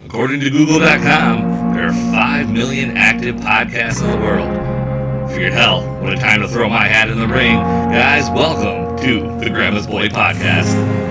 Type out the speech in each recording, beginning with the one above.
According to Google.com, there are 5 million active podcasts in the world. Figured, hell, what a time to throw my hat in the ring. Guys, welcome to the Grandma's Boy Podcast.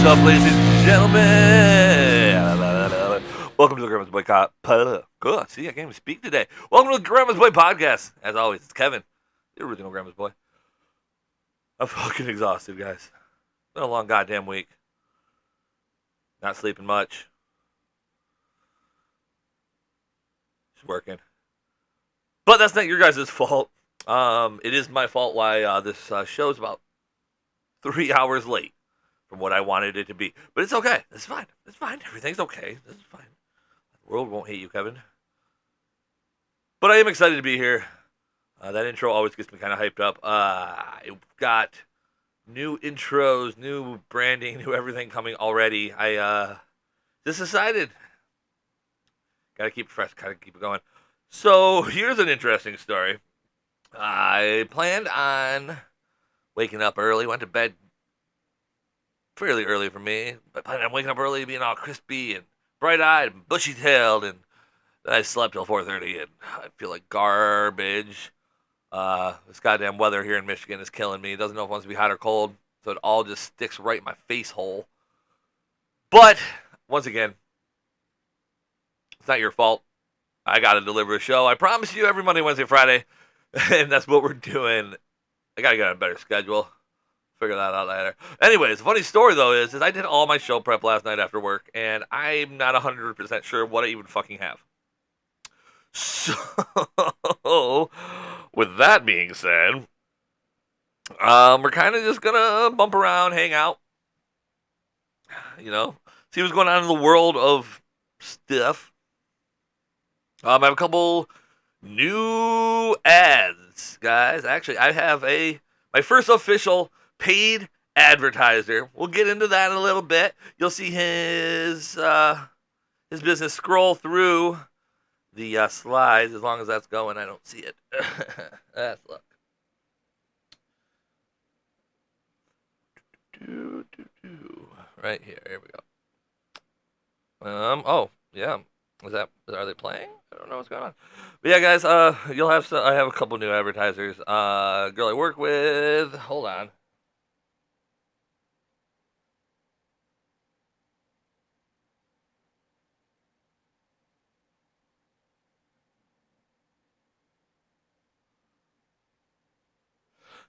What's up, ladies and gentlemen? Welcome to the Grandma's Boy Good. See, I can't even speak today. Welcome to the Grandma's Boy Podcast. As always, it's Kevin, the original Grandma's Boy. I'm fucking exhausted, guys. Been a long goddamn week. Not sleeping much. Just working. But that's not your guys' fault. It is my fault why this show's about 3 hours late from what I wanted it to be. But it's okay. It's fine. It's fine. Everything's okay. This is fine. The world won't hate you, Kevin. But I am excited to be here. That intro always gets me kind of hyped up. I've got new intros, new branding, new everything coming already. I just decided. Gotta keep it fresh. Gotta keep it going. So here's an interesting story. I planned on waking up early. Went to bed fairly early for me, but I'm waking up early, being all crispy and bright-eyed and bushy-tailed, and then I slept till 4:30, and I feel like garbage. This goddamn weather here in Michigan is killing me. It doesn't know if it wants to be hot or cold, so it all just sticks right in my face hole. But, once again, it's not your fault. I gotta deliver a show. I promise you every Monday, Wednesday, Friday, and that's what we're doing. I gotta get on a better schedule. Figure that out later. Anyways, the funny story though is I did all my show prep last night after work, and I'm not 100% sure what I even fucking have. So, with that being said, we're kind of just gonna bump around, hang out, see what's going on in the world of stuff. I have a couple new ads, guys. Actually, I have my first official paid advertiser. We'll get into that in a little bit. You'll see his business scroll through the slides. As long as that's going, I don't see it. Let's look. Right here. Here we go. Oh, yeah. Are they playing? I don't know what's going on. But yeah, guys, I have a couple new advertisers. Girl I work with. Hold on.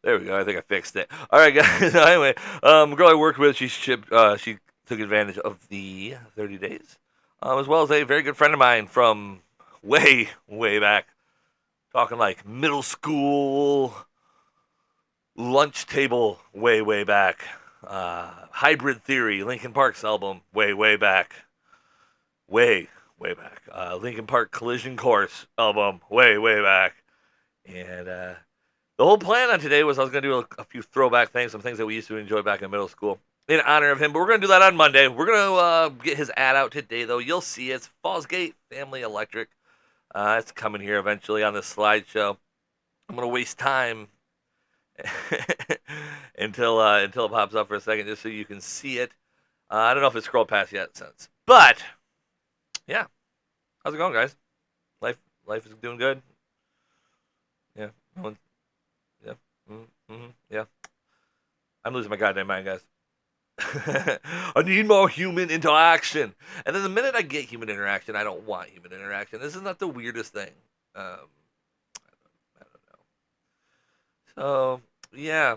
There we go. I think I fixed it. All right, guys. Anyway, girl I worked with, she took advantage of the 30 days, as well as a very good friend of mine from way, way back. Talking like middle school, lunch table, way, way back. Hybrid Theory, Linkin Park's album, way, way back. Way, way back. Linkin Park Collision Course album, way, way back. And the whole plan on today was I was going to do a few throwback things, some things that we used to enjoy back in middle school in honor of him. But we're going to do that on Monday. We're going to get his ad out today, though. You'll see it's Fosgate Family Electric. It's coming here eventually on this slideshow. I'm going to waste time until it pops up for a second just so you can see it. I don't know if it's scrolled past yet since. But, yeah. How's it going, guys? Life is doing good? Yeah. Yeah. Yeah. I'm losing my goddamn mind, guys. I need more human interaction. And then the minute I get human interaction, I don't want human interaction. This is not the weirdest thing. I don't So yeah,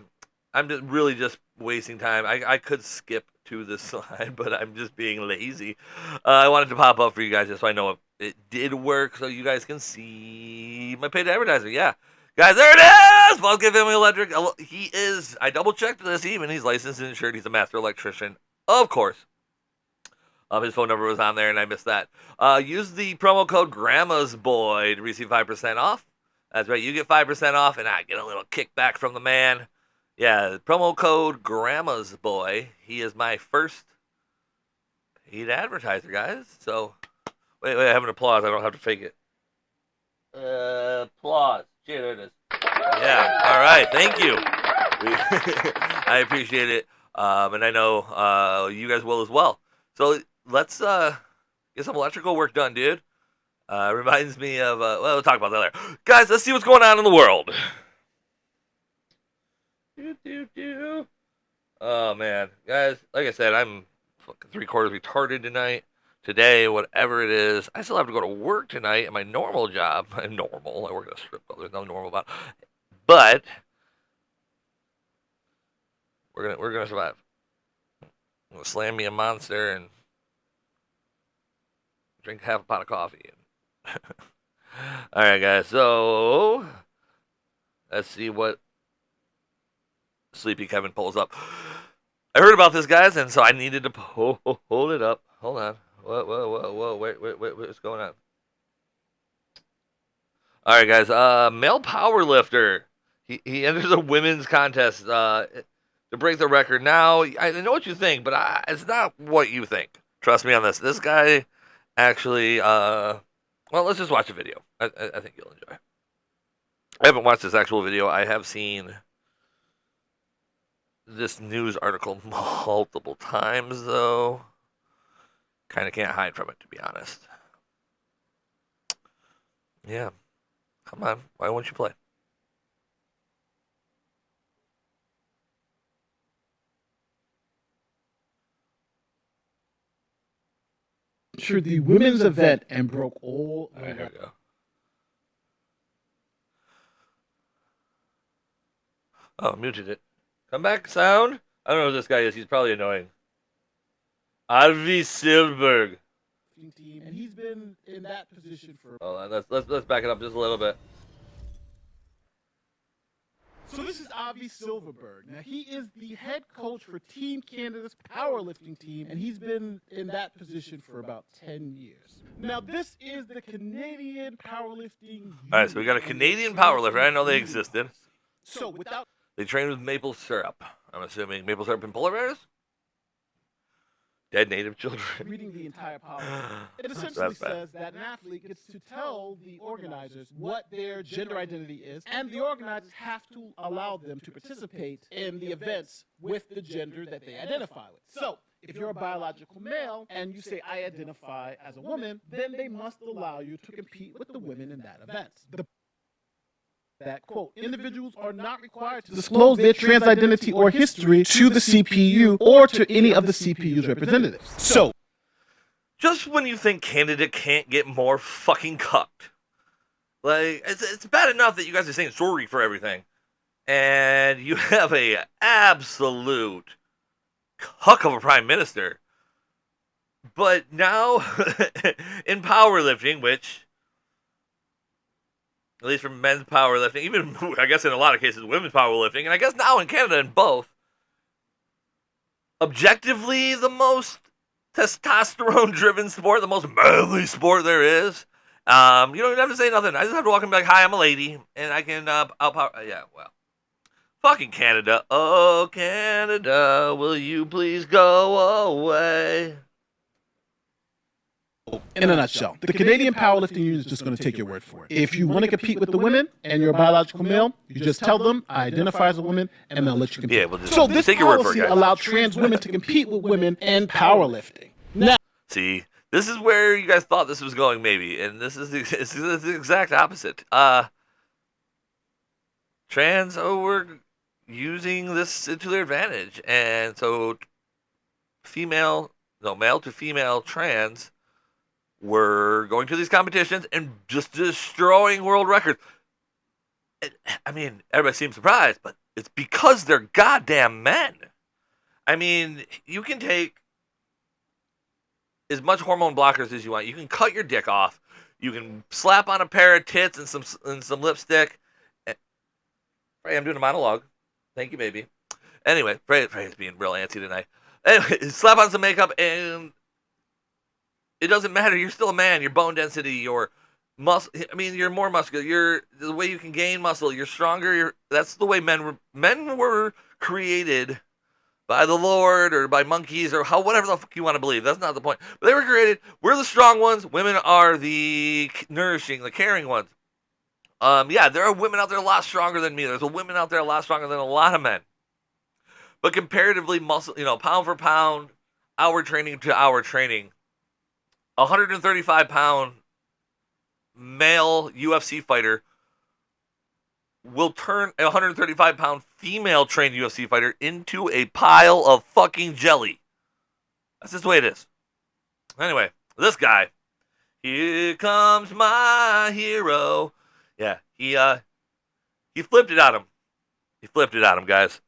I'm just really just wasting time. I could skip to this slide, but I'm just being lazy. I wanted to pop up for you guys just so I know it did work, so you guys can see my paid advertiser. Yeah, guys, there it is. Fosgate Family Electric. He is. I double checked this. Even he's licensed and insured. He's a master electrician, of course. His phone number was on there, and I missed that. Use the promo code Grandma's Boy to receive 5% off. That's right, you get 5% off, and I get a little kickback from the man. Yeah, promo code Grandma's Boy. He is my first paid advertiser, guys. So, wait, I have an applause. I don't have to fake it. Applause. Gee, there it is. Yeah, all right, thank you. I appreciate it, and I know you guys will as well. So let's get some electrical work done, dude. Reminds me of well, we'll talk about that later. Guys, let's see what's going on in the world. Oh man, guys, like I said, I'm fucking 3/4 retarded tonight. Today, whatever it is, I still have to go to work tonight at my normal job. I'm normal. I work at a strip club. There's nothing normal about it. But we're gonna survive. I'm gonna slam me a monster and drink half a pot of coffee. All right, guys. So let's see what Sleepy Kevin pulls up. I heard about this, guys, and so I needed to hold it up. Hold on. Whoa. Wait. What's going on? All right, guys. Male power lifter. He enters a women's contest to break the record. Now, I know what you think, but it's not what you think. Trust me on this. This guy actually. Well, let's just watch the video. I think you'll enjoy. I haven't watched this actual video. I have seen this news article multiple times, though. Kind of can't hide from it, to be honest. Yeah. Come on. Why won't you play? Sure, the women's event and broke all. All right, here we go. Oh, muted it. Come back, sound. I don't know who this guy is. He's probably annoying. Arvi Silberg. Team, and he's been in that position for. Hold on, let's back it up just a little bit. So this is Avi Silverberg. Now he is the head coach for Team Canada's powerlifting team, and he's been in that position for about 10 years. Now this is the Canadian powerlifting. All right, so we got a Canadian powerlifter. I know they existed. So without they train with maple syrup. I'm assuming maple syrup and polar bears. Dead native children. reading the entire policy, it essentially says that an athlete gets to tell the organizers what their gender identity is, and the organizers have to allow them to participate in the events with the gender that they identify with. So, if you're a biological male and you say, I identify as a woman, then they must allow you to compete with the women in that event. That quote, individuals are not required to disclose their trans identity or history to the CPU or to any of the CPU's representatives. So, just when you think Canada can't get more fucking cucked, like it's bad enough that you guys are saying sorry for everything, and you have a absolute cuck of a prime minister. But now in powerlifting, which at least for men's powerlifting, even I guess in a lot of cases women's powerlifting, and I guess now in Canada in both, objectively the most testosterone-driven sport, the most manly sport there is. You don't even have to say nothing. I just have to walk in and be like, hi, I'm a lady, and I can outpower. Yeah, well. Fucking Canada. Oh, Canada, will you please go away? In a nutshell, the Canadian Powerlifting Union is just going to take your word for it. If you want to compete with the women and you're a biological male, you just tell them, I identify as a woman, and they'll let you compete. Yeah, well, just so this take your word for policy it, guys. allowed trans women to compete with women in powerlifting. Now, see, this is where you guys thought this was going, maybe, and this is the exact opposite. Trans were using this to their advantage, and so male to female trans were going to these competitions and just destroying world records. I mean, everybody seems surprised, but it's because they're goddamn men. I mean, you can take as much hormone blockers as you want. You can cut your dick off. You can slap on a pair of tits and some lipstick. Frey, I'm doing a monologue. Thank you, baby. Anyway, Frey's being real antsy tonight. Anyway, slap on some makeup and it doesn't matter. You're still a man. Your bone density, your muscle. I mean, you're more muscular. You're the way you can gain muscle. You're stronger. That's the way men were created by the Lord or by monkeys or whatever the fuck you want to believe. That's not the point. But they were created. We're the strong ones. Women are the nourishing, the caring ones. Yeah, there are women out there a lot stronger than me. There's a women out there a lot stronger than a lot of men. But comparatively, muscle, pound for pound, hour training to hour training, 135-pound male UFC fighter will turn a 135-pound female trained UFC fighter into a pile of fucking jelly. That's just the way it is. Anyway, this guy, here comes my hero. Yeah, he flipped it at him. He flipped it at him, guys.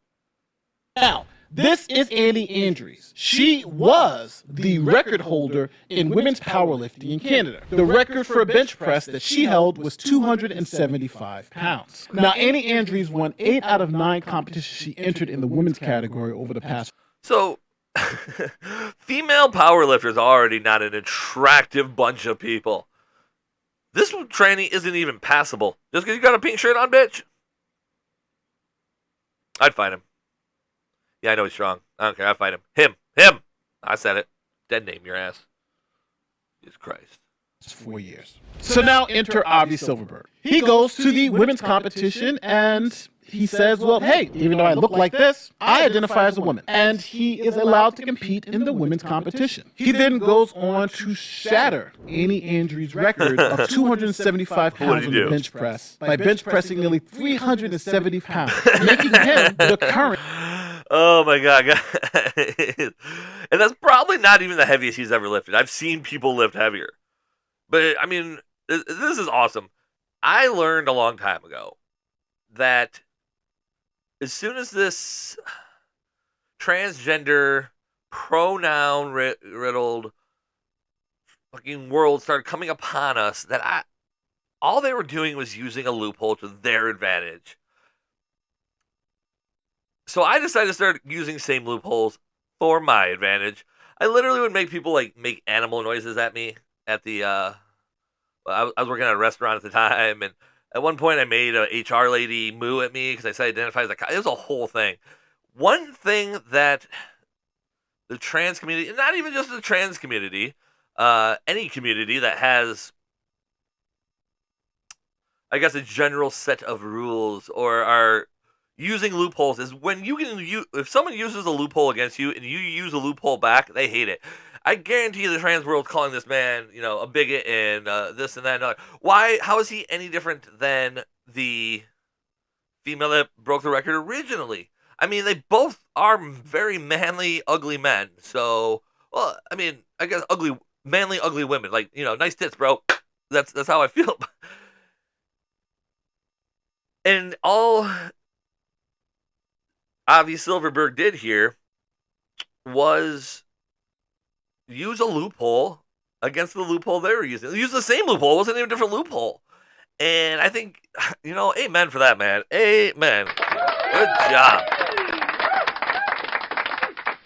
Now, this is Annie Andrews. She was the record holder in women's powerlifting in Canada. The record for a bench press that she held was 275 pounds. Now, Annie Andrews won 8 out of 9 competitions she entered in the women's category over the past. So, female powerlifters are already not an attractive bunch of people. This training isn't even passable. Just because you got a pink shirt on, bitch? I'd fight him. Yeah, I know he's strong. I don't care. I'd fight him. Him! I said it. Dead name your ass. Jesus Christ. 4 years. So now enter Avi Silverberg. He goes to the women's competition and he says, well, hey, even though I look like this, I identify as a woman. And he is allowed to compete in the women's competition. He then goes on to shatter Annie Andrews' record of 275 pounds on the bench press by bench pressing nearly 370 pounds, making him the current. Oh my God. And that's probably not even the heaviest he's ever lifted. I've seen people lift heavier. But, I mean, this is awesome. I learned a long time ago that as soon as this transgender, pronoun-riddled fucking world started coming upon us, that all they were doing was using a loophole to their advantage. So I decided to start using same loopholes for my advantage. I literally would make people make animal noises at me at the I was working at a restaurant at the time, and at one point I made a HR lady moo at me because I said I identify as a cop. It was a whole thing. One thing that the trans community, and not even just the trans community, any community that has, I guess, a general set of rules or are using loopholes is when if someone uses a loophole against you and you use a loophole back, they hate it. I guarantee you the trans world's calling this man, a bigot and this and that and other. Why? How is he any different than the female that broke the record originally? I mean, they both are very manly, ugly men. So, well, I mean, I guess manly, ugly women. Nice tits, bro. That's how I feel. And all Avi Silverberg did here was use a loophole against the loophole they were using. Use the same loophole. It wasn't even a different loophole. And I think, amen for that, man. Amen. Good job.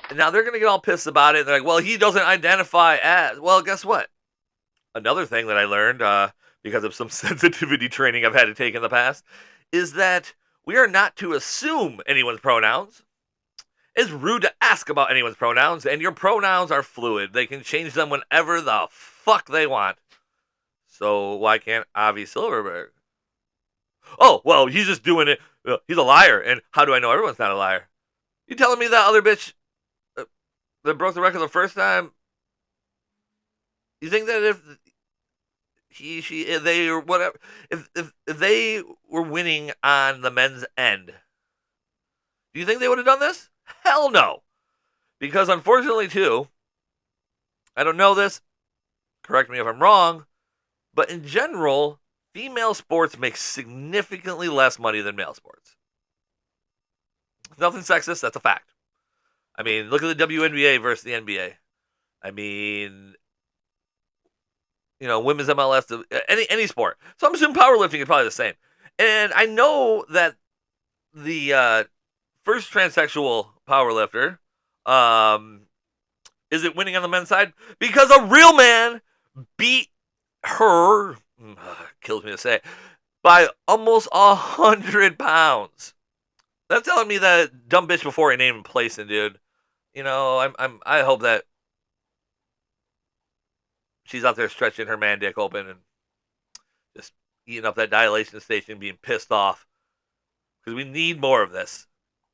And now they're going to get all pissed about it. They're like, well, he doesn't identify as. Well, guess what? Another thing that I learned because of some sensitivity training I've had to take in the past is that we are not to assume anyone's pronouns. It's rude to ask about anyone's pronouns, and your pronouns are fluid. They can change them whenever the fuck they want. So why can't Avi Silverberg? Oh, well, he's just doing it. He's a liar, and how do I know everyone's not a liar? You telling me that other bitch that broke the record the first time? You think that if they or whatever, if they were winning on the men's end, do you think they would have done this? Hell no. Because unfortunately, too, I don't know this, correct me if I'm wrong, but in general, female sports make significantly less money than male sports. Nothing sexist, that's a fact. I mean, look at the WNBA versus the NBA. I mean, women's MLS, any sport. So I'm assuming powerlifting is probably the same. And I know that the first transsexual powerlifter isn't winning on the men's side because a real man beat her, kills me to say, by almost 100 pounds. That's telling me that dumb bitch before I named Playson, dude. I hope that she's out there stretching her man dick open and just eating up that dilation station, being pissed off. Because we need more of this.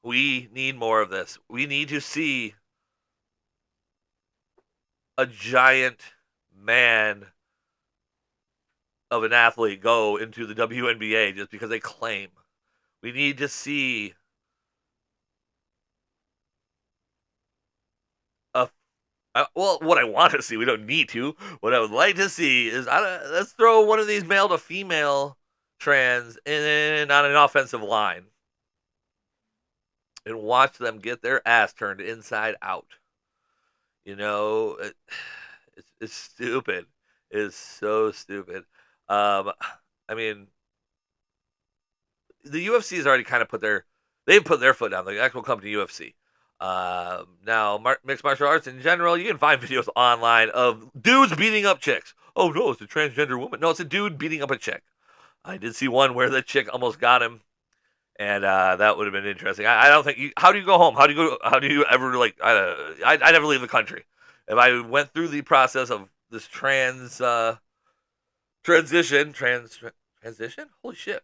We need more of this. We need to see a giant man of an athlete go into the WNBA just because they claim. We need to see what I want to see, we don't need to. What I would like to see is let's throw one of these male to female trans in on an offensive line and watch them get their ass turned inside out. It's stupid. It's so stupid. I mean, the UFC has already kind of they've put their foot down. The actual company UFC. Now, mixed martial arts in general, you can find videos online of dudes beating up chicks. Oh no, it's a transgender woman. No, it's a dude beating up a chick. I did see one where the chick almost got him, and that would have been interesting. I don't think how do you go home? How do you ever I never leave the country. If I went through the process of this transition, holy shit.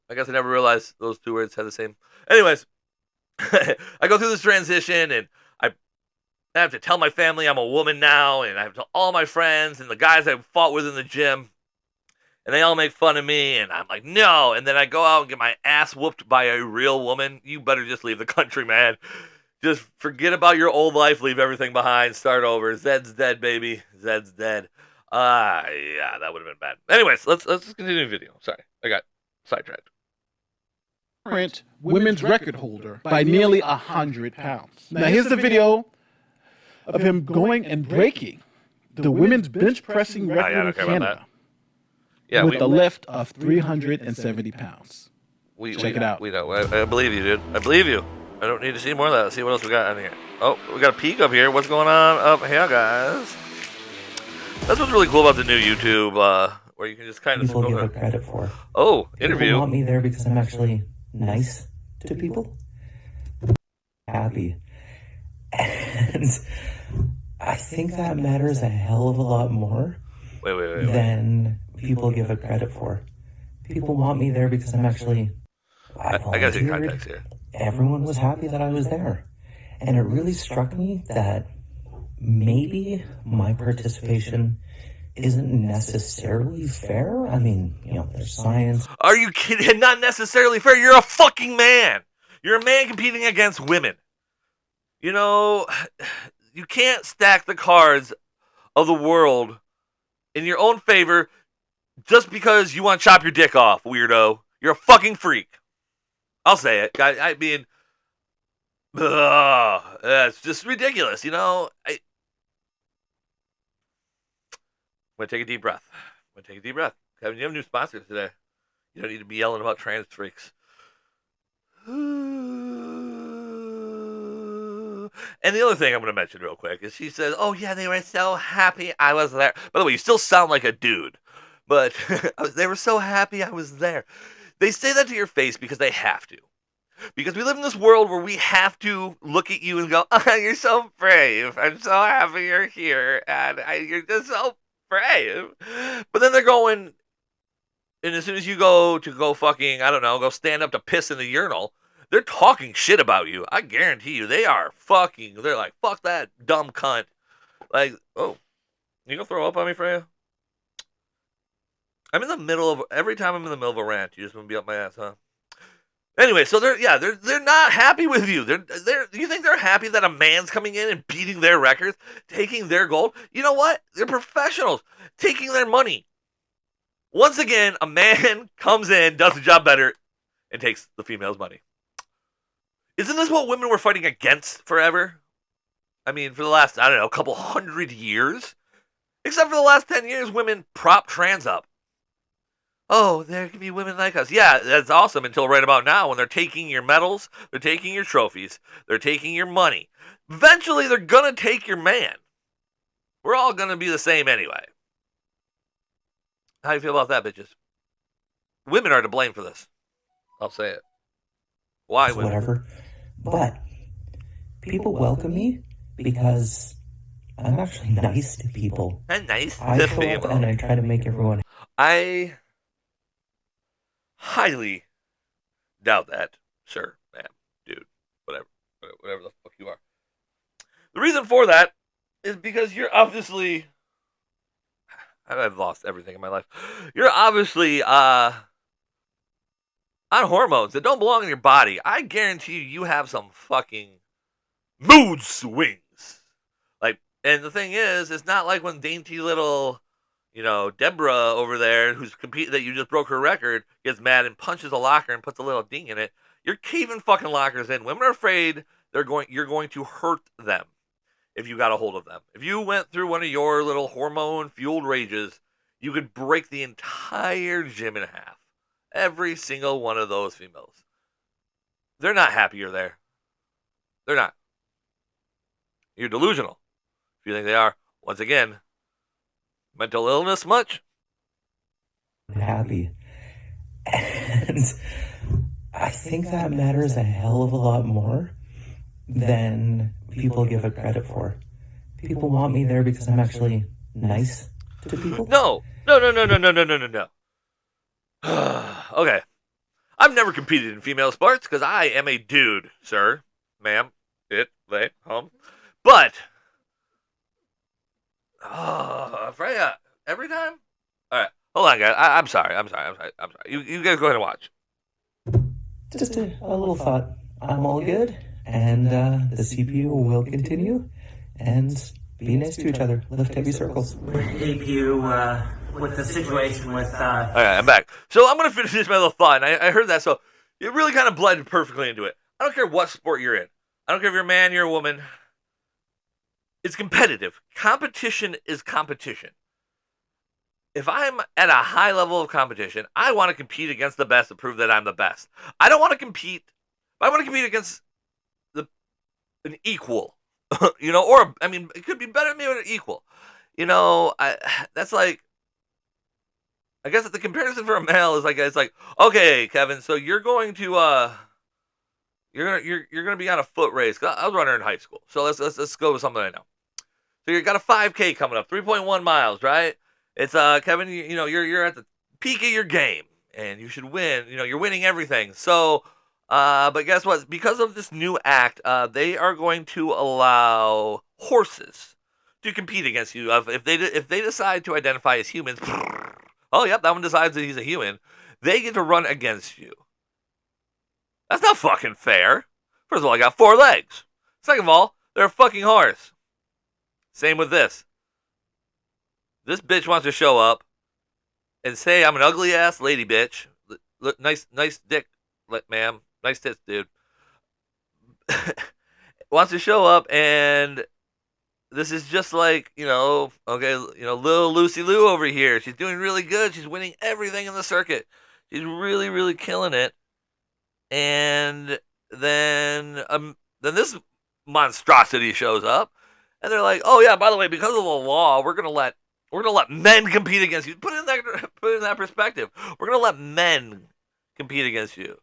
I guess I never realized those two words had the same. Anyways, I go through this transition, and I have to tell my family I'm a woman now, and I have to tell all my friends and the guys I fought with in the gym, and they all make fun of me, and I'm like, no. And then I go out and get my ass whooped by a real woman. You better just leave the country, man. Just forget about your old life, leave everything behind, start over. Zed's dead, baby. Zed's dead. Yeah, that would have been bad. Anyways, let's continue the video. Sorry, I got sidetracked. Current women's record holder by nearly 100 pounds. Now here's the video of him going and breaking the women's bench pressing record in Canada with a lift of 370 pounds. Check it out. We know. I believe you, dude. I believe you. I don't need to see more of that. Let's see what else we got on here. Oh, we got a peek up here. What's going on up here, guys? That's what's really cool about the new YouTube, where you can just kind of people give it credit for. Oh, interview. People want me there because I'm actually nice to people, happy, and I think that matters a hell of a lot more than people give it credit for. People want me there because I'm actually. I got to see context here. Everyone was happy that I was there, and it really struck me that maybe my participation isn't necessarily fair. I mean, there's science. Are you kidding? Not necessarily fair. You're a fucking man. You're a man competing against women. You can't stack the cards of the world in your own favor just because you want to chop your dick off, weirdo. You're a fucking freak. I'll say it. I mean, it's just ridiculous, I'm going to take a deep breath. Kevin, you have new sponsors today. You don't need to be yelling about trans freaks. And the other thing I'm going to mention real quick is she says, oh, yeah, they were so happy I was there. By the way, you still sound like a dude. But they were so happy I was there. They say that to your face because they have to. Because we live in this world where we have to look at you and go, oh, you're so brave. I'm so happy you're here. And you're just so brave. But then they're going, and as soon as you go fucking, I don't know, go stand up to piss in the urinal, they're talking shit about you. I guarantee you, they're like, fuck that dumb cunt. Like, oh, you gonna throw up on me, Freya? Every time I'm in the middle of a rant, you just want to be up my ass, huh? Anyway, so they're not happy with you. You think they're happy that a man's coming in and beating their records, taking their gold? You know what? They're professionals, taking their money. Once again, a man comes in, does the job better, and takes the female's money. Isn't this what women were fighting against forever? I mean, for the last, I don't know, couple hundred years? Except for the last 10 years, women prop trans up. Oh, there can be women like us. Yeah, that's awesome until right about now when they're taking your medals, they're taking your trophies, they're taking your money. Eventually, they're going to take your man. We're all going to be the same anyway. How do you feel about that, bitches? Women are to blame for this. I'll say it. Why women? Whatever. But people welcome me because I'm actually nice to people. I'm nice I to show people. up and I try to make everyone. I highly doubt that, sir, ma'am, dude, whatever the fuck you are. The reason for that is because you're obviously, I've lost everything in my life. You're obviously on hormones that don't belong in your body. I guarantee you have some fucking mood swings. Like, and the thing is, it's not like when dainty little, Deborah over there who's competing that you just broke her record gets mad and punches a locker and puts a little ding in it. You're caving fucking lockers in. Women are afraid you're going to hurt them if you got a hold of them. If you went through one of your little hormone-fueled rages, you could break the entire gym in half. Every single one of those females. They're not happy you're there. They're not. You're delusional. If you think they are, once again, mental illness much? Happy. And I think that matters a hell of a lot more than people give it credit for. People want me there because I'm actually nice to people. No. Okay. I've never competed in female sports because I am a dude, sir, ma'am, it, they, But, Freya, every time? All right, hold on, guys. I'm sorry. You guys go ahead and watch. Just a little thought. I'm all good, and the CPU will continue, and be nice to each other. Lift heavy circles. APU, with the situation with, All right, I'm back. So I'm going to finish my little thought, and I heard that, so it really kind of blended perfectly into it. I don't care what sport you're in. I don't care if you're a man, you're a woman. It's competitive. Competition is competition. If I'm at a high level of competition, I want to compete against the best to prove that I'm the best. I don't want to compete. I want to compete against an equal, or it could be better than me or an equal. That's like, I guess the comparison for a male is like, it's like, okay, Kevin, so you're going to you're gonna be on a foot race. I was running in high school, so let's go with something I know. So you got a 5K coming up, 3.1 miles, right? It's Kevin, you're at the peak of your game, and you should win. You're winning everything. So, but guess what? Because of this new act, they are going to allow horses to compete against you. If they decide to identify as humans, oh yep, that one decides that he's a human. They get to run against you. That's not fucking fair. First of all, I got 4 legs. Second of all, they're a fucking horse. Same with this. This bitch wants to show up and say I'm an ugly ass lady bitch. Look, nice dick, ma'am. Nice tits, dude. Wants to show up, and this is just like, little Lucy Lou over here. She's doing really good. She's winning everything in the circuit. She's really, really killing it. And then this monstrosity shows up, and they're like, "Oh yeah, by the way, because of the law, we're gonna let men compete against you." Put it in that perspective. We're gonna let men compete against you.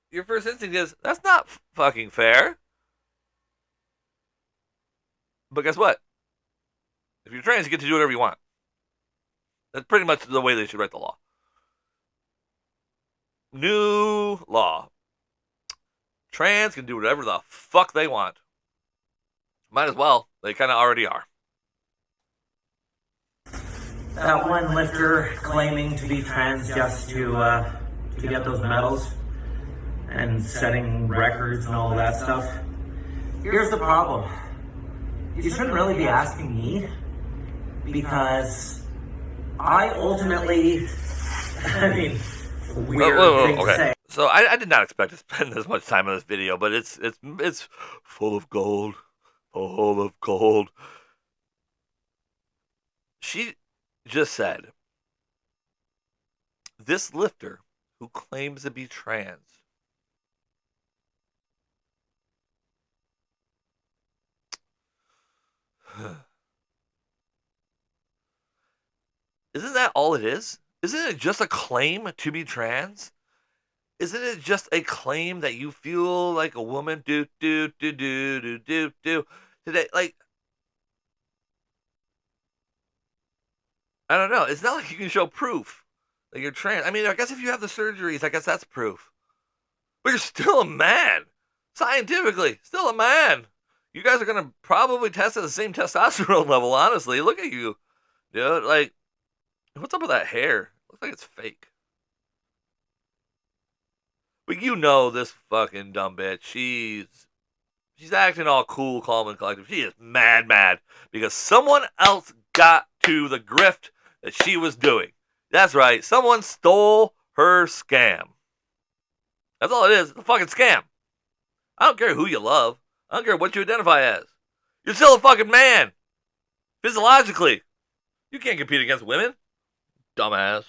Your first instinct is that's not fucking fair. But guess what? If you're trans, you get to do whatever you want. That's pretty much the way they should write the law. New law. Trans can do whatever the fuck they want. Might as well. They kind of already are. that one lifter claiming to be trans just to get those medals and setting records and all that stuff. Here's the problem. You shouldn't really be asking me, because I ultimately, I mean, weird thing to say. So I did not expect to spend this much time on this video, but it's full of gold, full of gold. She just said, this lifter who claims to be trans isn't that all it is? Isn't it just a claim to be trans? Isn't it just a claim that you feel like a woman? Today, like, I don't know. It's not like you can show proof that you're trans. I mean, I guess if you have the surgeries, I guess that's proof. But you're still a man. Scientifically, still a man. You guys are going to probably test at the same testosterone level, honestly. Look at you. Dude, like, what's up with that hair? Looks like it's fake. But you know this fucking dumb bitch. She's acting all cool, calm, and collected. She is mad because someone else got to the grift that she was doing. That's right. Someone stole her scam. That's all it is. It's a fucking scam. I don't care who you love. I don't care what you identify as. You're still a fucking man. Physiologically. You can't compete against women. Dumbass.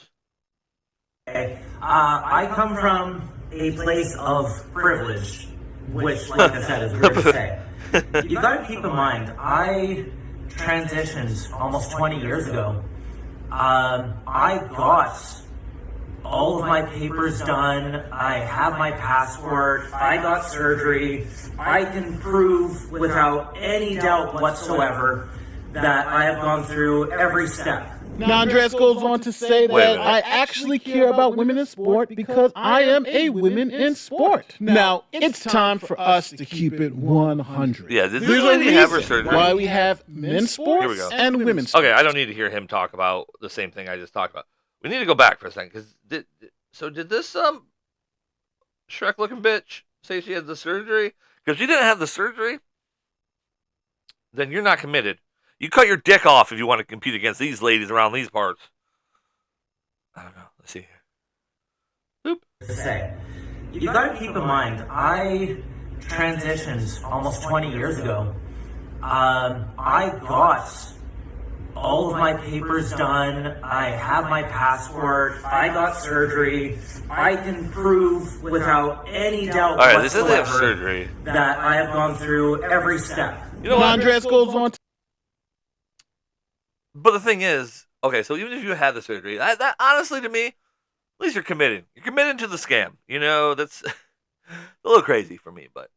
I come from a place of privilege, which, like I said, is weird to say. You gotta keep in mind, I transitioned almost 20 years ago. I got all of my papers done. I have my passport. I got surgery. I can prove without any doubt whatsoever that I have gone through every step. Now, Andreas goes on to say that I actually care about women in sport because I am a woman in sport. Now, it's time for us to keep it 100. Yeah, this is lady have her surgery. Why we have men's sports and women's sports. Okay, I don't need to hear him talk about the same thing I just talked about. We need to go back for a second. Did this Shrek-looking bitch say she had the surgery? Because if she didn't have the surgery, then you're not committed. You cut your dick off if you want to compete against these ladies around these parts. I don't know. Let's see here. Say, you got to keep in mind, I transitioned almost 20 years ago. I got all of my papers done. I have my passport. I got surgery. I can prove without any doubt whatsoever that I have gone through every step. You know what? Andreas goes on to But the thing is, okay, so even if you had the surgery, that honestly to me, at least you're committed. You're committed to the scam. You know, that's a little crazy for me, but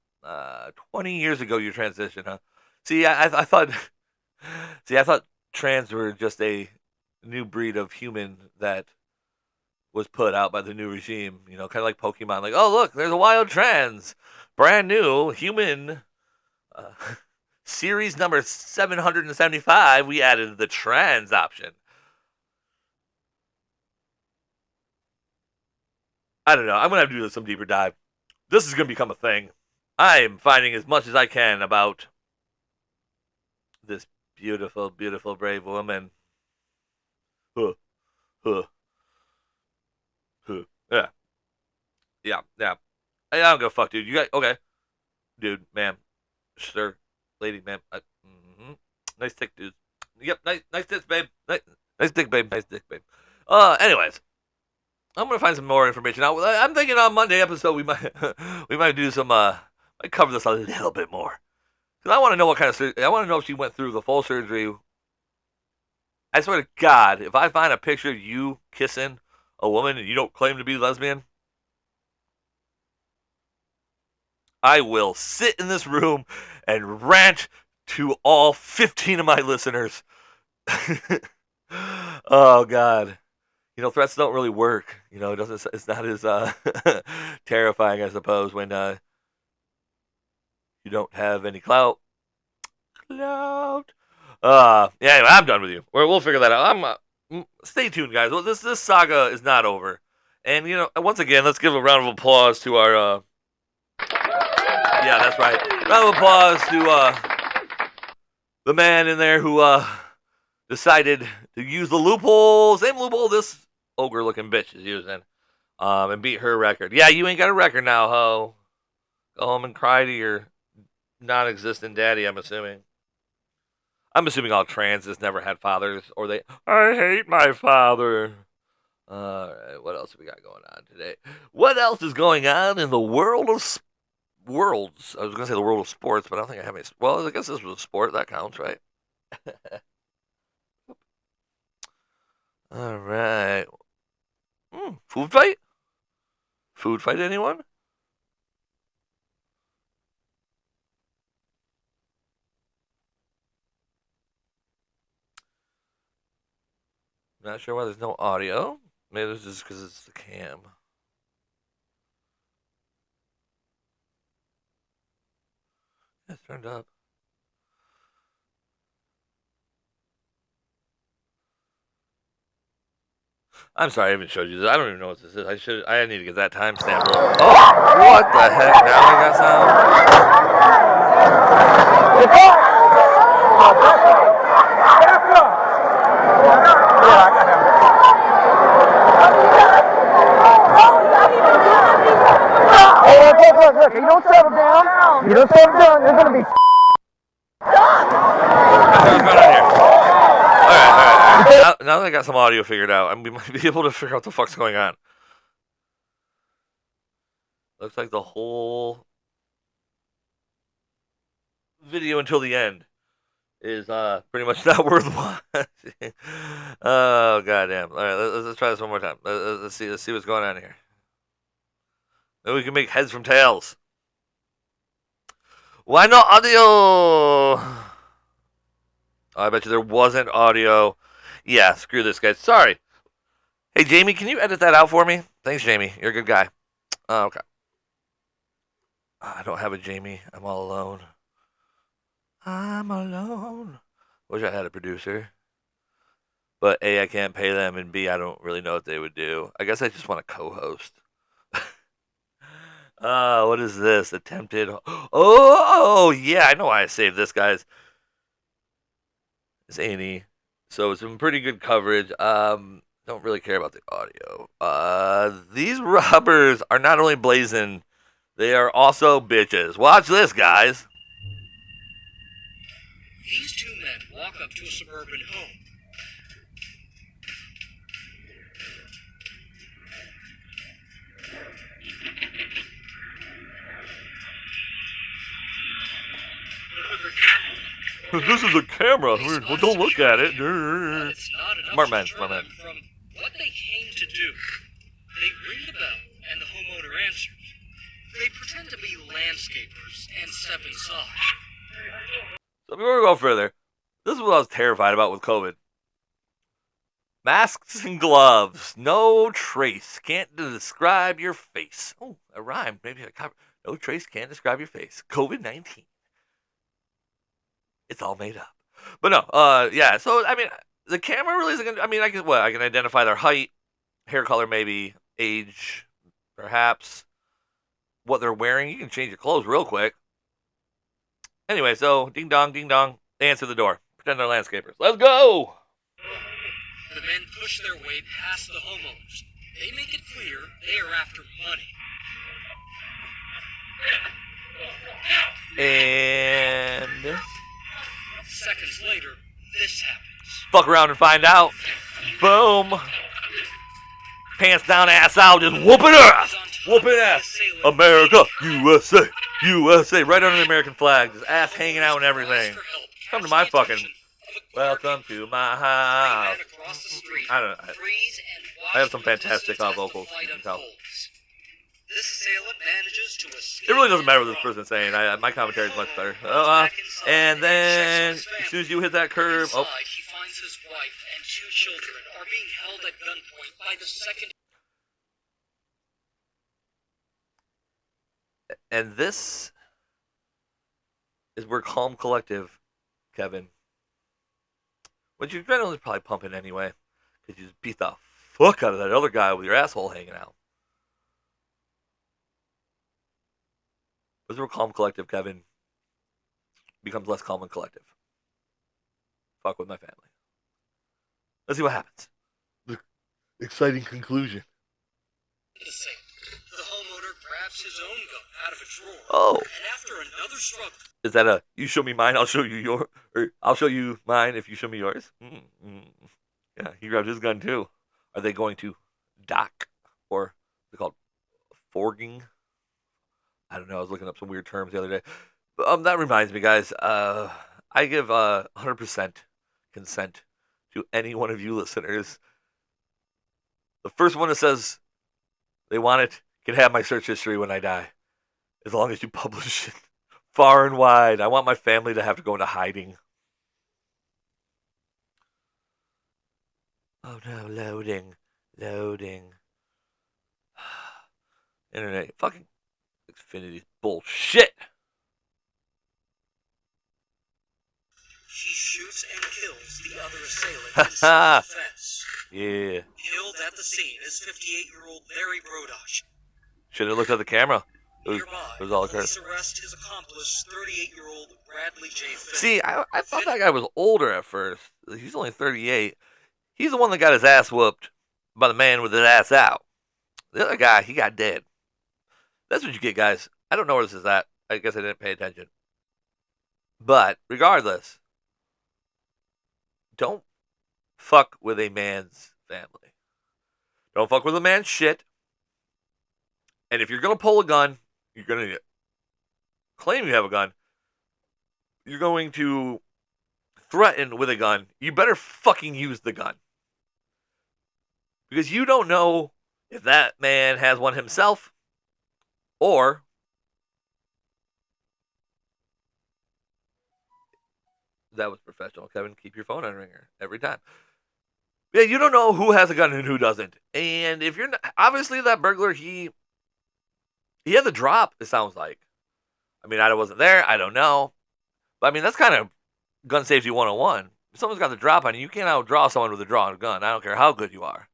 20 years ago you transitioned, huh? See, I thought trans were just a new breed of human that was put out by the new regime. You know, kind of like Pokemon. Like, oh, look, there's a wild trans. Brand new human. Series number 775, we added the trans option. I don't know. I'm going to have to do some deeper dive. This is going to become a thing. I am finding as much as I can about this beautiful, beautiful, brave woman. Yeah. I don't give a fuck, dude. You guys, okay. Dude, ma'am, sir, lady, ma'am. Nice dick, dude. Yep, nice dick, babe. Nice dick, babe. Nice dick, babe. Anyways, I'm gonna find some more information out. I'm thinking on Monday episode we might do some might cover this a little bit more because I want to know what kind of surgery. I want to know if she went through the full surgery. I swear to God, if I find a picture of you kissing a woman and you don't claim to be lesbian, I will sit in this room and rant to all 15 of my listeners. Oh God. You know, threats don't really work. You know, it's not as terrifying, I suppose, when you don't have any clout. Yeah, anyway, I'm done with you. We'll figure that out. Stay tuned, guys. Well, this saga is not over. And, you know, once again, let's give a round of applause to our yeah, that's right. Round of applause to the man in there who decided to use the loophole, same loophole this ogre-looking bitch is using, and beat her record. Yeah, you ain't got a record now, ho. Go home and cry to your non-existent daddy, I'm assuming. I'm assuming all transes never had fathers, or I hate my father. Alright, what else have we got going on today? What else is going on in the world of worlds? I was going to say the world of sports, but I don't think I have any. Well, I guess this was a sport. That counts, right? Alright. Food fight? Food fight, anyone? Not sure why there's no audio. Maybe it's just because it's the cam. It's turned up. I'm sorry I haven't showed you this. I don't even know what this is. I need to get that timestamp. Oh, what the heck? Now I got Look, you don't settle down. You don't settle down. There's going to be Alright. Now that I got some audio figured out, we might be able to figure out what the fuck's going on. Looks like the whole video until the end is pretty much not worth watching. Oh, goddamn. Alright, let's try this one more time. Let's see what's going on here. Maybe we can make heads from tails. Why no audio? Oh, I bet you there wasn't audio. Yeah, screw this, guys. Sorry. Hey, Jamie, can you edit that out for me? Thanks, Jamie. You're a good guy. Oh, okay. I don't have a Jamie. I'm all alone. I'm alone. Wish I had a producer. But A, I can't pay them, and B, I don't really know what they would do. I guess I just want to co-host. What is this? Attempted. Oh, yeah, I know why I saved this, guys. It's A&E. So it's been pretty good coverage. Don't really care about the audio. These robbers are not only blazing, they are also bitches. Watch this, guys. These two men walk up to a suburban home. This is a camera. Well, don't look at it. It's not enough Smart to man, deter smart man. them from what they came to do. They ring the bell, and the homeowner answers. They pretend to be landscapers and step inside. So before we go further, this is what I was terrified about with COVID. Masks and gloves. No trace. Can't describe your face. Oh, a rhyme. Maybe a cover. No trace can't describe your face. COVID-19. It's all made up. But no, yeah. So, I mean, the camera really isn't going to... I mean, I can identify their height, hair color maybe, age, perhaps, what they're wearing. You can change your clothes real quick. Anyway, so, ding dong, they answer the door. Pretend they're landscapers. Let's go! The men push their way past the homeowners. They make it clear they are after money. And... Seconds later, this happens. fuck around and find out. Boom. Pants down, ass out, just whooping ass. Whooping ass. America, USA, USA. Right under the American flag. Just ass hanging out and everything. Come to my fucking... welcome to my house. I don't know. I have some fantastic vocals, you can tell. This assailant manages to escape. It really doesn't matter what this person's saying. My commentary is much better. And then, as soon as you hit that curve... Inside, he finds his wife and two children are being held at gunpoint by the second... And this is where calm collective, Kevin. But your adrenaline's probably pumping anyway, because you just beat the fuck out of that other guy with your asshole hanging out. This is where calm collective, Kevin, becomes less calm and collective. Fuck with my family. Let's see what happens. The exciting conclusion. The same. The homeowner grabs his own gun out of a drawer. Oh. And after another struggle. Is that a you show me mine, I'll show you your, or I'll show you mine if you show me yours? Yeah, he grabs his gun too. Are they going to dock, or they're called forging? I don't know. I was looking up some weird terms the other day. But, that reminds me, guys. I give 100% consent to any one of you listeners. The first one that says they want it can have my search history when I die, as long as you publish it far and wide. I want my family to have to go into hiding. Oh no, loading. Internet, fucking Xfinity's bullshit. He shoots and kills the other assailant in self-defense. Yeah. Killed at the scene is 58-year-old Larry Brodosh. Should have looked at the camera. It Nearby, was all police arrest his accomplice, 38-year-old Bradley J. Finn. See, I thought that guy was older at first. He's only 38. He's the one that got his ass whooped by the man with his ass out. The other guy, he got dead. That's what you get, guys. I don't know where this is at. I guess I didn't pay attention. But, regardless, don't fuck with a man's family. Don't fuck with a man's shit. And if you're going to pull a gun, you're going to claim you have a gun, you're going to threaten with a gun, you better fucking use the gun. Because you don't know if that man has one himself, or that was professional, Kevin. Keep your phone on ringer every time. Yeah, you don't know who has a gun and who doesn't. And if you're not, obviously that burglar, he had the drop, it sounds like. I mean, I wasn't there, I don't know. But I mean, that's kind of gun safety 101. If someone's got the drop on you, you can't outdraw someone with a drawn gun. I don't care how good you are.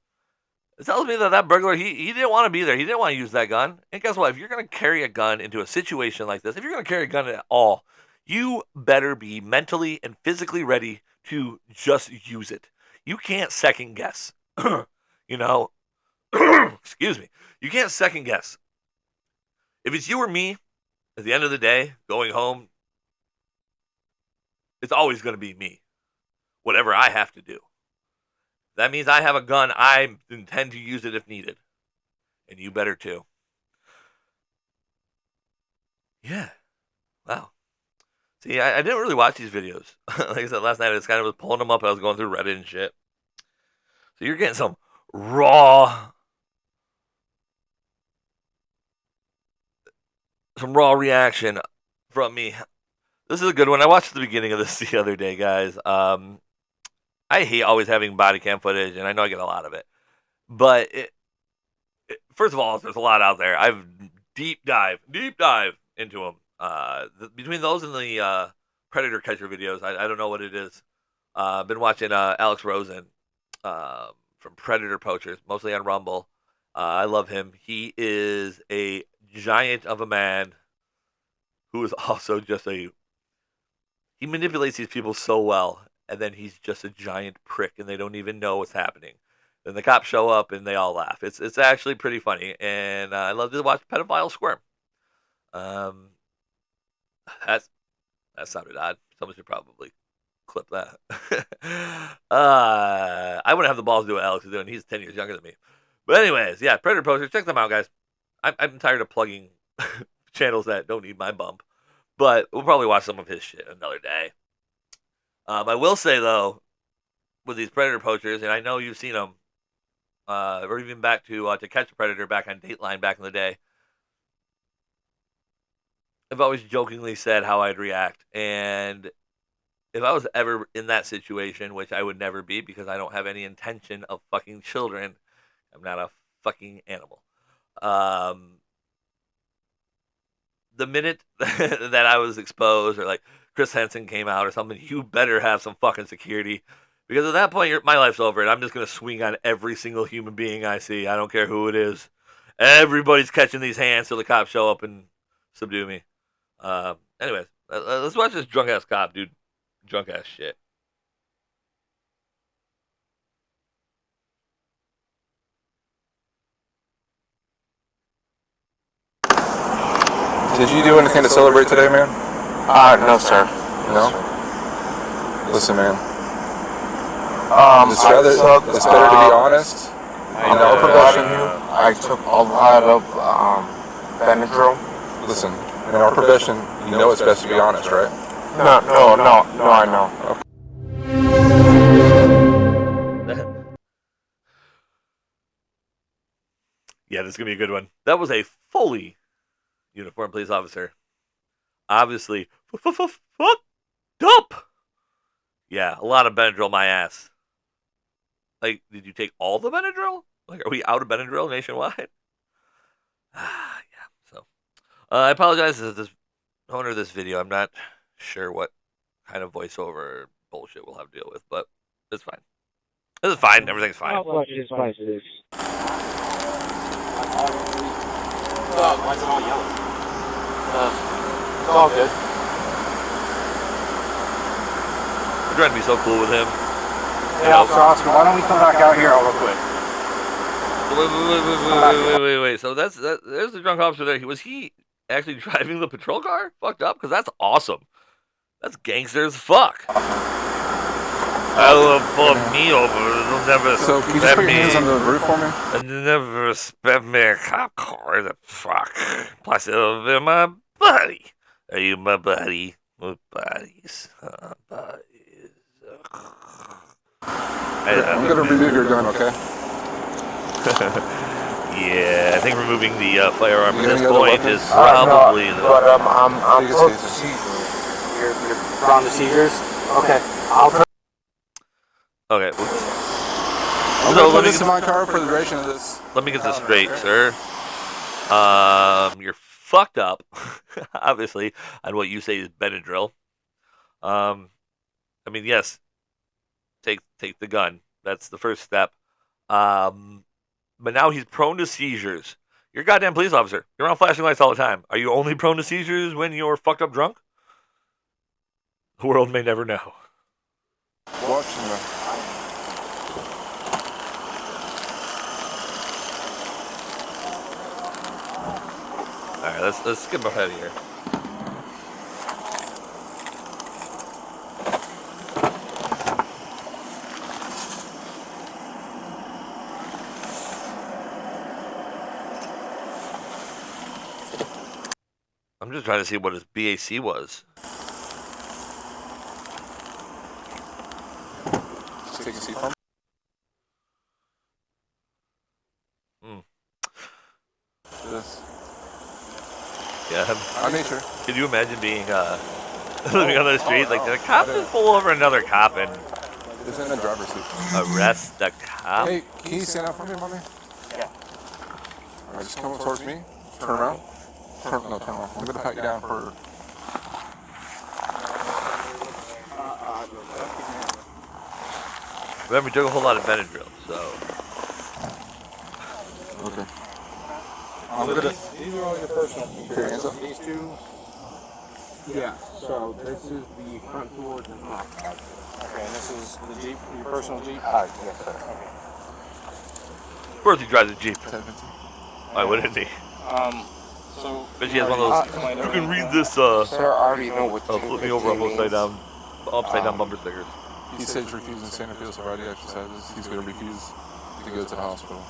It tells me that burglar, he didn't want to be there. He didn't want to use that gun. And guess what? If you're going to carry a gun into a situation like this, if you're going to carry a gun at all, you better be mentally and physically ready to just use it. You can't second guess. You know? Excuse me. You can't second guess. If it's you or me, at the end of the day, going home, it's always going to be me. Whatever I have to do. That means I have a gun. I intend to use it if needed. And you better too. Yeah. Wow. See, I didn't really watch these videos. Like I said last night, I just kind of was pulling them up. I was going through Reddit and shit. So you're getting some raw reaction from me. This is a good one. I watched the beginning of this the other day, guys. I hate always having body cam footage, and I know I get a lot of it. But first of all, there's a lot out there. I've deep dive into them. Between those and the Predator Catcher videos, I don't know what it is. I've been watching Alex Rosen from Predator Poachers, mostly on Rumble. I love him. He is a giant of a man who is also just he manipulates these people so well, and then he's just a giant prick, and they don't even know what's happening. Then the cops show up, and they all laugh. It's actually pretty funny, and I love to watch pedophiles squirm. That sounded odd. Someone should probably clip that. I wouldn't have the balls to do what Alex is doing. He's 10 years younger than me. But anyways, yeah, Predator Posters, check them out, guys. I'm tired of plugging channels that don't need my bump. But we'll probably watch some of his shit another day. I will say, though, with these Predator Poachers, and I know you've seen them, or even back to Catch a Predator back on Dateline back in the day, I've always jokingly said how I'd react. And if I was ever in that situation, which I would never be because I don't have any intention of fucking children, I'm not a fucking animal. The minute that I was exposed, or like Chris Henson came out or something, you better have some fucking security. Because at that point, my life's over, and I'm just going to swing on every single human being I see. I don't care who it is. Everybody's catching these hands till the cops show up and subdue me. Anyways, let's watch this drunk-ass cop, dude. Drunk-ass shit. Did you do anything to celebrate today, man? No, sir. No? Listen, man. It's better to be honest. In our profession, I took a lot of Benadryl. listen, in our profession, you know it's best to be honest, right? No, I know. Yeah, this is going to be a good one. That was a fully uniformed police officer. Obviously, fucked up. Yeah, a lot of Benadryl, my ass. Like, did you take all the Benadryl? Like, are we out of Benadryl nationwide? Yeah, so. I apologize to the owner of this video. I'm not sure what kind of voiceover bullshit we'll have to deal with, but it's fine. This is fine. Everything's fine. Why is it all yellow? It's all good. We're trying to be so cool with him. Hey, Officer Oscar, why don't we come back out here real quick? Wait. So there's the drunk officer there. Was he actually driving the patrol car? Fucked up? Because that's awesome. That's gangster as fuck. I will pull me over. They'll never So, can you just put your hands on the roof for me? They'll never respect me a cop car. The fuck. Plus, it'll be my buddy. Are you my buddy? We're buddies. Buddies. I'm going to remove your gun, okay? Yeah, I think removing the firearm at You got this any other point weapons? is probably the... But I'm Take a close to seizure. seizures. You're prone to seizures? Okay, I'll turn. Okay. I'm So going to let put me this in my car for the duration of this. Let me get this straight, sir. You're fucked up, obviously, on what you say is Benadryl. I mean, yes, take the gun. That's the first step. But now he's prone to seizures. You're a goddamn police officer. You're on flashing lights all the time. Are you only prone to seizures when you're fucked up drunk? The world may never know. Watching them. All right, let's skip ahead here. I'm just trying to see what his BAC was. Just take a seat from this. Yeah. I made sure. Can you imagine being living on the street like the cop just pull over another cop and It's in the driver's seat. arrest the cop? Hey, can you stand up for me, mommy? Yeah. Alright, just come towards me. Turn around. Turn around. I'm going to pat you down for... Remember, we took a whole lot of Benadryl, so Okay. I'm going to... These are all your personal Put your hands up. These two. Yeah. So this is the front doors and top. Okay, and this is the Jeep, your personal Jeep. Yes, sir. of course he drives a Jeep. 10-15. Why wouldn't he? So. But she has one of those. You can read this. Sir, I already know what Flip me over upside down bumper stickers. He says he's refusing Santa Fe sobriety exercises. He's going to refuse to go to the hospital.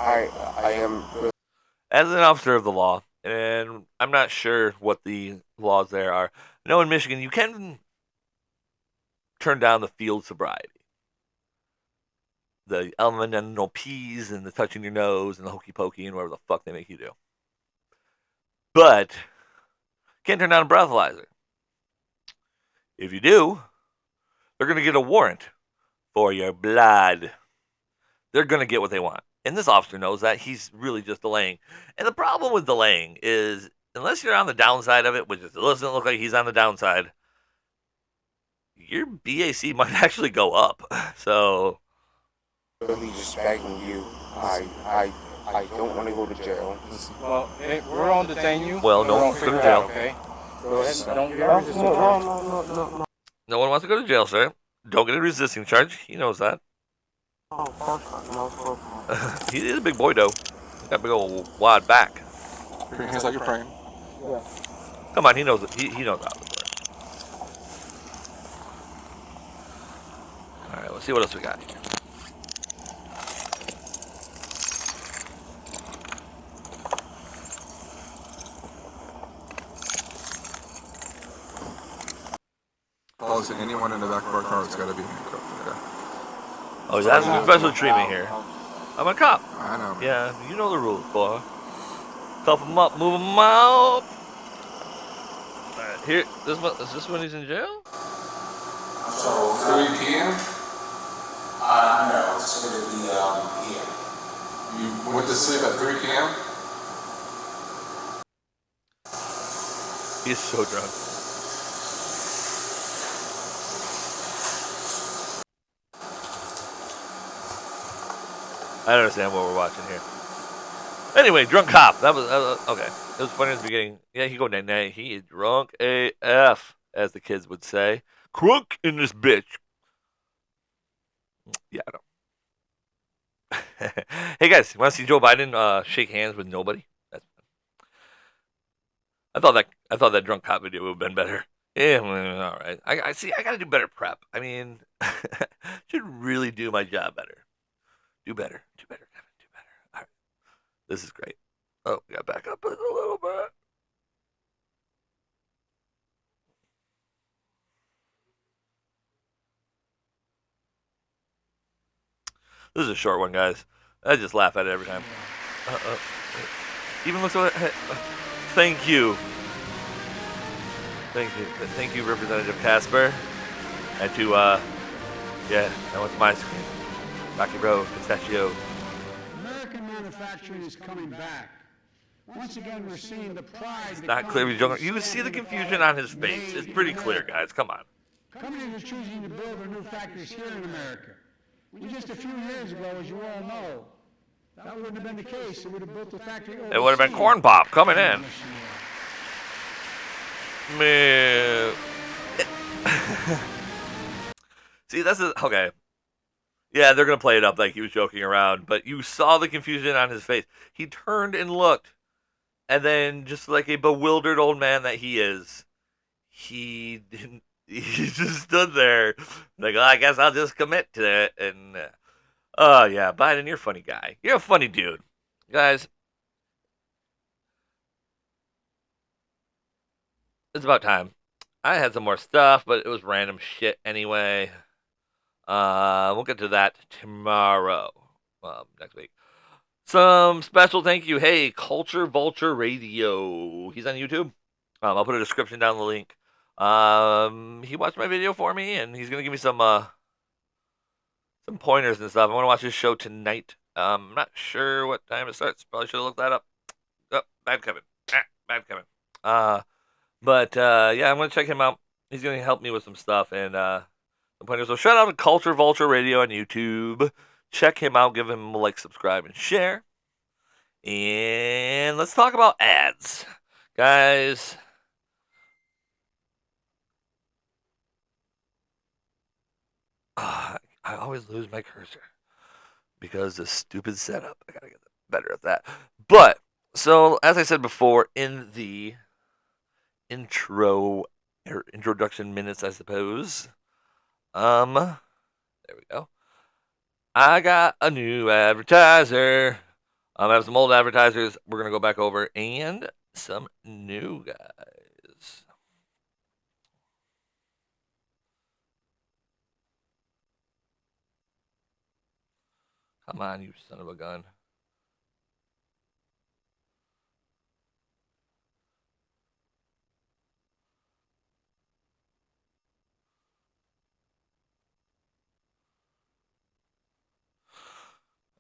I am. As an officer of the law, and I'm not sure what the laws there are. I know in Michigan you can turn down the field sobriety. The elemental P's and the touching your nose and the hokey pokey and whatever the fuck they make you do. But can't turn down a breathalyzer. If you do, they're going to get a warrant for your blood. They're going to get what they want. And this officer knows that. He's really just delaying. And the problem with delaying is, unless you're on the downside of it, which it doesn't look like he's on the downside, your BAC might actually go up. So... really just begging you. I don't want to go to jail. Well, hey, we're on detain you. Well, no, We're go to figure it jail. out, okay? Go ahead. Don't get a resisting No. charge. No one wants to go to jail, sir. Don't get a resisting charge. He knows that. Oh, of course not. No, of course not. He is a big boy, though. Got a big old wad back. Put your hands like you're praying. Yeah. Come on, he knows it. He knows how this works. All right, let's see what else we got here. Policy, anyone in the back of our car has got to be handcuffed. Okay. Oh, that's a special treatment here. I'm a cop. I know. Yeah, you know the rules, boy. Cuff him up, move him out. Alright, here, is this when he's in jail? So 3 p.m. No, it's going to be here. You went to sleep at 3 p.m. He's so drunk. I don't understand what we're watching here. Anyway, drunk cop. That was okay. It was funny in the beginning. Yeah, he go nay. He is drunk AF, as the kids would say. Crunk in this bitch. Yeah, I know. Hey guys, want to see Joe Biden shake hands with nobody? I thought that drunk cop video would have been better. Yeah, well, all right. I see. I got to do better prep. I mean, should really do my job better. Do better, Kevin. Do better. All right. This is great. Oh, we got back up a little bit. This is a short one, guys. I just laugh at it every time. Even looks like. Thank you. Thank you, Representative Casper. And to, yeah, that was my screen. Rocky Road, Pistachio. American manufacturing is coming back. Once again, we're seeing the pride. It's not clear. You can see the confusion on his face. It's pretty clear, guys. Come on. Companies are choosing to build their new factories here in America. Just a few years ago, as you all know, that wouldn't have been the case. It would have built the factory overseas. It would have been Corn Pop coming in. Man. See, that's okay. Yeah, they're going to play it up like he was joking around, but you saw the confusion on his face. He turned and looked, and then just like a bewildered old man that he is, he didn't. He just stood there like, I guess I'll just commit to it. And, oh, yeah, Biden, you're a funny guy. You're a funny dude. Guys, it's about time. I had some more stuff, but it was random shit anyway. We'll get to that tomorrow. Next week. Some special thank you. Hey, Culture Vulture Radio. He's on YouTube. I'll put a description down the link. He watched my video for me, and he's gonna give me some pointers and stuff. I want to watch his show tonight. I'm not sure what time it starts. Probably should have looked that up. Oh, bad Kevin. Bad Kevin. But yeah, I'm gonna check him out. He's gonna help me with some stuff and some pointers. So shout out to Culture Vulture Radio on YouTube. Check him out. Give him a like, subscribe, and share. And let's talk about ads, guys. I always lose my cursor because the stupid setup. I gotta get better at that. But so as I said before in the introduction minutes, I suppose. There we go. I got a new advertiser. I have some old advertisers we're gonna go back over and some new guys. Come on, you son of a gun.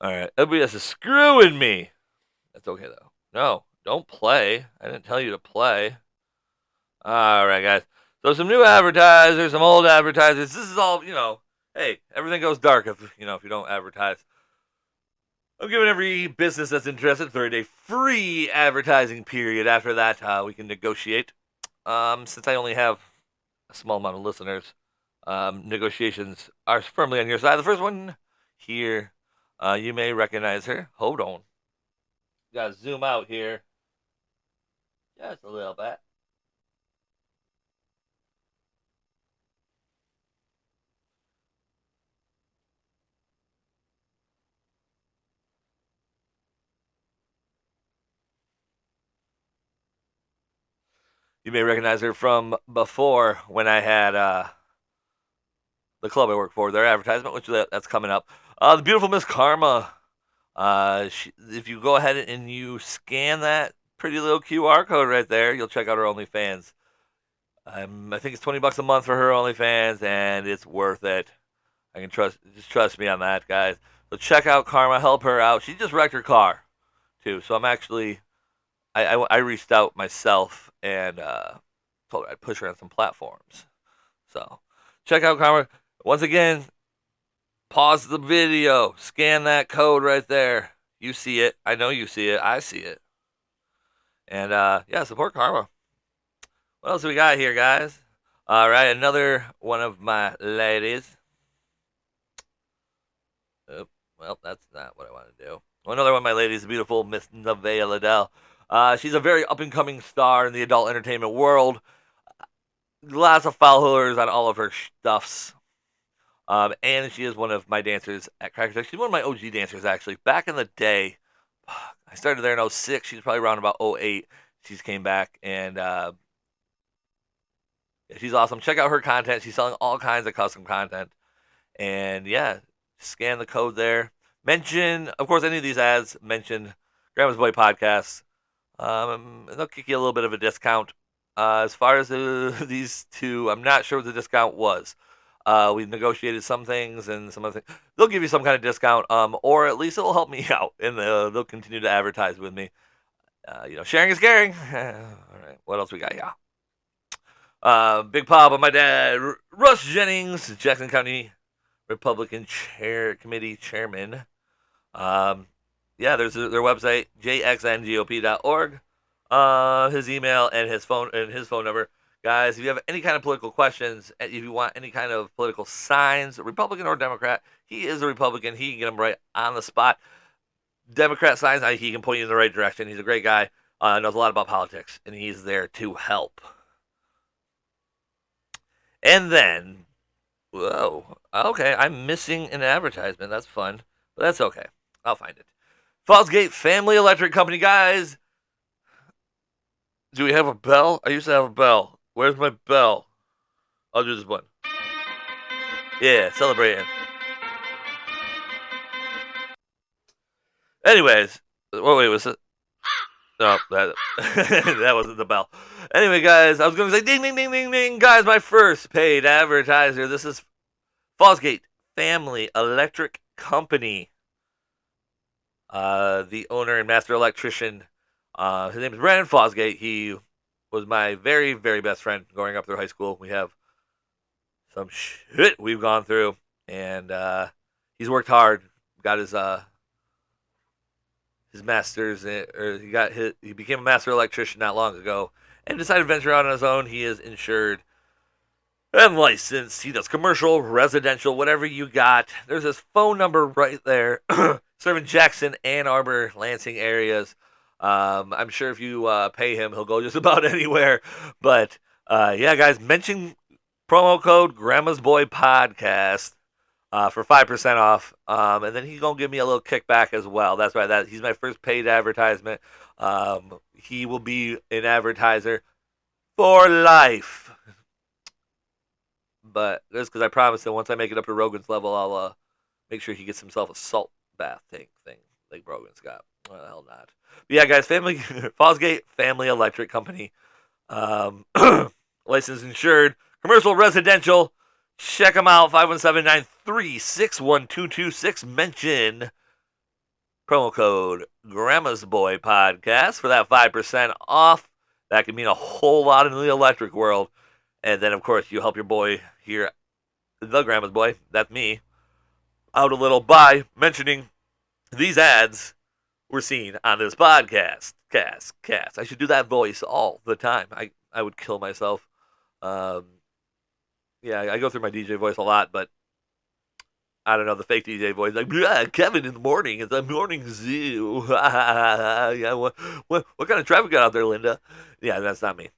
Alright, everybody has to screwing me. That's okay, though. No, don't play. I didn't tell you to play. Alright, guys. So some new advertisers, some old advertisers. This is all, hey, everything goes dark if you don't advertise. I'm giving every business that's interested 30-day free advertising period. After that, we can negotiate. Since I only have a small amount of listeners, negotiations are firmly on your side. The first one here, you may recognize her. Hold on. Gotta zoom out here. Just a little bit. You may recognize her from before when I had the club I work for, their advertisement, which that's coming up. The beautiful Miss Karma. If you go ahead and you scan that pretty little QR code right there, you'll check out her OnlyFans. I think it's $20 a month for her OnlyFans, and it's worth it. I can trust me on that, guys. So check out Karma, help her out. She just wrecked her car, too. So I'm actually, I reached out myself and told her I'd push her on some platforms. So check out Karma. Once again, pause the video, scan that code right there. You see it. I know you see it. I see it. And yeah, support Karma. What else do we got here, guys? All right, another one of my ladies. Oh, well, that's not what I want to do. Another one of my ladies, the beautiful Miss Nevaeh Liddell. She's a very up-and-coming star in the adult entertainment world. Lots of followers on all of her stuffs. And she is one of my dancers at Cracker Jack. She's one of my OG dancers, actually. Back in the day, I started there in 06. She's probably around about 08. She's came back, and yeah, she's awesome. Check out her content. She's selling all kinds of custom content. And yeah, scan the code there. Mention, of course, any of these ads, mention Grandma's Boy Podcast. They'll kick you a little bit of a discount. As far as these two, I'm not sure what the discount was. We've negotiated some things and some other things. They'll give you some kind of discount, or at least it'll help me out, and they'll continue to advertise with me. Sharing is caring. All right, what else we got? Yeah. Big Papa, my dad, Russ Jennings, Jackson County Republican Committee Chairman. Yeah, there's their website, jxngop.org. His email and his phone number. Guys, if you have any kind of political questions, if you want any kind of political signs, Republican or Democrat, he is a Republican. He can get them right on the spot. Democrat signs, he can point you in the right direction. He's a great guy, knows a lot about politics, and he's there to help. And then, whoa, okay, I'm missing an advertisement. That's fun, but that's okay. I'll find it. Fosgate Family Electric Company, guys. Do we have a bell? I used to have a bell. Where's my bell? I'll do this one. Yeah, celebrating. Anyways, wait, was it? No, that that wasn't the bell. Anyway, guys, I was going to say ding, ding, ding, ding, ding. Guys, my first paid advertiser. This is Fosgate Family Electric Company. The owner and master electrician. His name is Brandon Fosgate. He was my very, very best friend growing up through high school. We have some shit we've gone through, and he's worked hard. Got his master's, or he became a master electrician not long ago, and decided to venture out on his own. He is insured and licensed. He does commercial, residential, whatever you got. There's his phone number right there, serving Jackson, Ann Arbor, Lansing areas. I'm sure if you pay him, he'll go just about anywhere. But yeah, guys, mention promo code Grandma's Boy Podcast for 5% off, and then he's gonna give me a little kickback as well. That's right. He's my first paid advertisement. He will be an advertiser for life. But that's because I promised him once I make it up to Rogan's level, I'll make sure he gets himself a salt bath thing like Rogan's got. Well, hell not. But yeah, guys, Fosgate Family Electric Company, licensed, insured, commercial, residential. Check them out. 517-936-1226. Mention promo code Grandma's Boy Podcast for that 5% off. That could mean a whole lot in the electric world. And then, of course, you help your boy here, the Grandma's Boy, that's me, out a little by mentioning these ads we're seen on this podcast. Cast. I should do that voice all the time. I would kill myself. Yeah, I go through my DJ voice a lot, but I don't know, the fake DJ voice, like, yeah, Kevin in the morning. It's a morning zoo. Yeah, what kind of traffic got out there, Linda? Yeah, that's not me.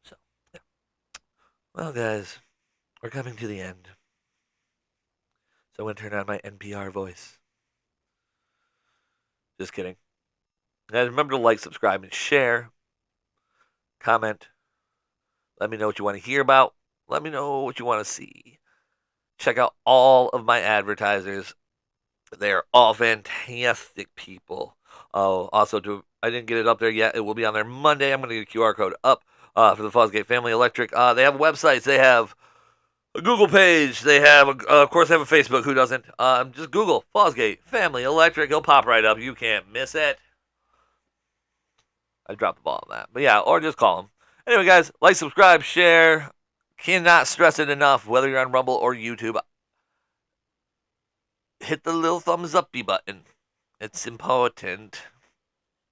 So, yeah. Well, guys, we're coming to the end. So I'm going to turn on my NPR voice. Just kidding. Guys, remember to like, subscribe, and share. Comment. Let me know what you want to hear about. Let me know what you want to see. Check out all of my advertisers. They're all fantastic people. Oh, also, I didn't get it up there yet. It will be on there Monday. I'm going to get a QR code up for the Fosgate Family Electric. They have websites. They have a Google page. They have, of course, they have a Facebook. Who doesn't? Just Google Fosgate Family Electric. It'll pop right up. You can't miss it. I dropped the ball on that. But yeah, or just call them. Anyway, guys, like, subscribe, share. Cannot stress it enough, whether you're on Rumble or YouTube. Hit the little thumbs up button. It's important.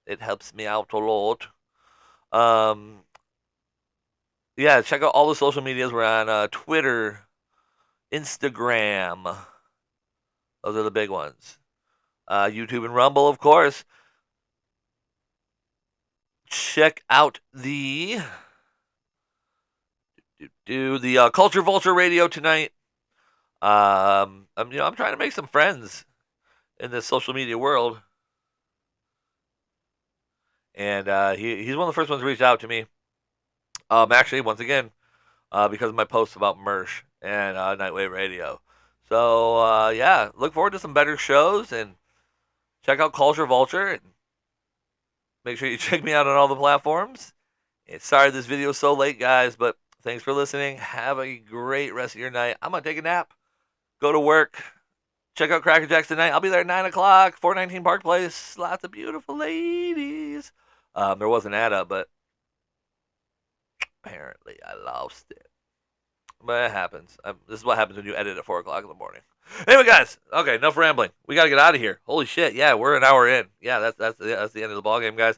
It helps me out a lot. Yeah, check out all the social medias. We're on Twitter, Instagram. Those are the big ones. YouTube and Rumble, of course. Check out the Culture Vulture Radio tonight. I'm trying to make some friends in this social media world, and he's one of the first ones to reach out to me. Actually, once again, because of my posts about Mersh and Nightwave Radio. So yeah, look forward to some better shows and check out Culture Vulture and make sure you check me out on all the platforms. And sorry this video is so late, guys, but thanks for listening. Have a great rest of your night. I'm gonna take a nap. Go to work. Check out Cracker Jacks tonight. I'll be there at 9 o'clock, 419 Park Place. Lots of beautiful ladies. There was an ad up, but apparently I lost it. But it happens. This is what happens when you edit at 4 o'clock in the morning. Anyway, guys. Okay, enough rambling. We got to get out of here. Holy shit. Yeah, we're an hour in. Yeah, that's the end of the ballgame, guys.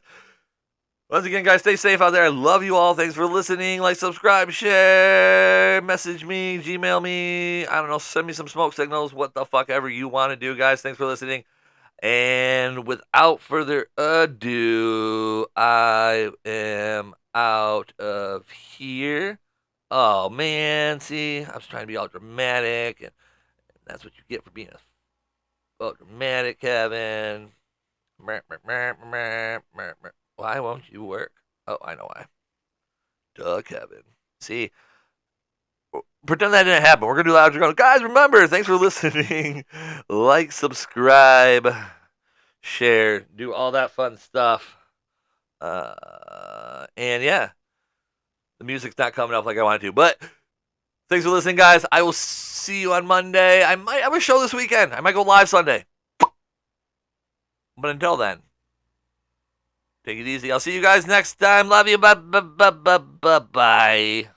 Once again, guys, stay safe out there. I love you all. Thanks for listening. Like, subscribe, share, message me, Gmail me. I don't know, send me some smoke signals, what the fuck ever you want to do, guys. Thanks for listening. And without further ado, I am out of here. Oh, man. See, I was trying to be all dramatic, and that's what you get for being a dramatic, Kevin. Why won't you work? Oh, I know why. Duh, Kevin. See, pretend that didn't happen. We're going to do that. We're going, guys, remember, thanks for listening. Like, subscribe, share, do all that fun stuff. And yeah, the music's not coming up like I want to. But thanks for listening, guys. I will see you on Monday. I might have a show this weekend. I might go live Sunday. But until then, take it easy. I'll see you guys next time. Love you. Bye.